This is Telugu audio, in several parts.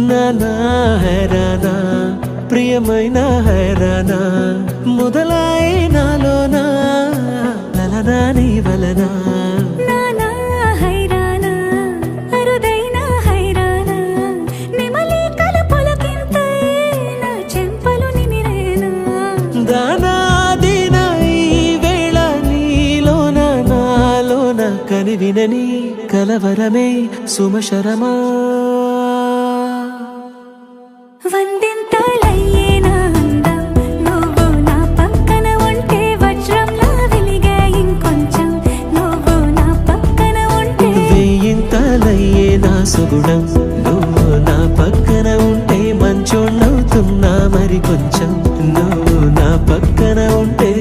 నానా హైరానా ప్రియమైన హైరానా మొదలాయి నాలోనా లలనా నీ వలనా నానా హైరానా అరుదైన హైరానా నిమలి కలుపులకింతై నా చెంపలు నిమిరేనా దానా దీనా ఈ వేళ నీలోన నాలోన కనివినని కలవరమే సుమశరమా వందింతలయ్యే నా అందం నువ్వు నా పక్కన ఉంటే వజ్రంలా వెలిగే ఇంకొంచెం నువ్వు నా పక్కన ఉంటే వేయింతలయ్యే నా సుగుణం నువ్వు నా పక్కన ఉంటే మంచోణ్ణవుతున్నా మరి కొంచెం నువ్వు నా పక్కన ఉంటే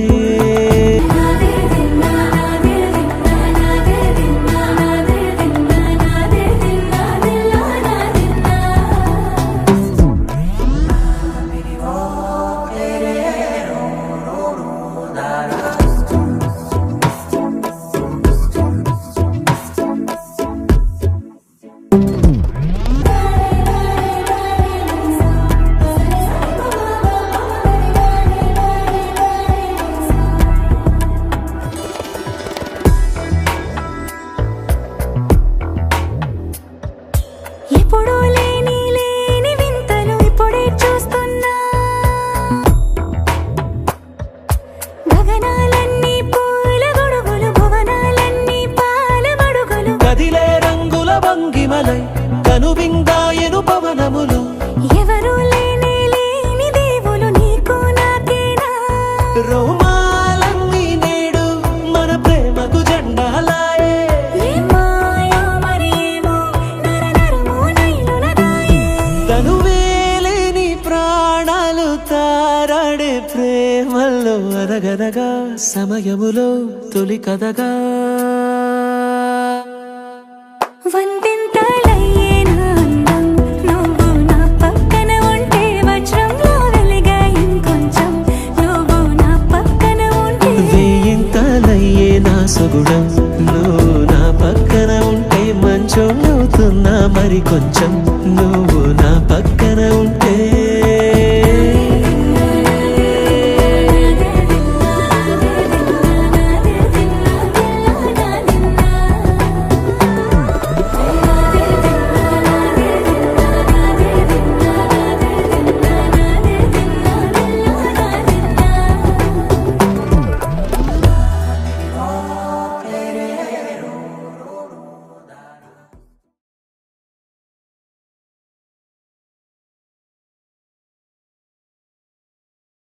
ఎప్పుడూ లేని వింతలు ఇప్పుడే చూస్తున్నా గగనాలన్నీ పూల గొడుగులు భువనాలన్నీ పాల మడుగులు కదిలే రంగుల భంగిమలై కనువిందాయను పవనములు ఎవరు లేని దేవులు నీకు నాకేనా రోమాలన్నీ నేడు మన ప్రేమకు జెండాలాయే ఏ మాయో మరేమో నరనరమో నైలునదాయే తనువేలేని ప్రాణాలు తారాడే ప్రేమల్లో అదగదగా సమయములో తొలి కదగా వందింతలయ్యే నా అందం నువ్వు నా పక్కన ఉంటే వజ్రంలా వెలిగే ఇంకొంచెం నువ్వు నా పక్కన ఉంటే వేయింతలయ్యే నా సుగుణం నువ్వు నా పక్కన ఉంటే మంచోణ్ణవుతున్నా మరి కొంచెం నువ్వు నా పక్కన ఉంటే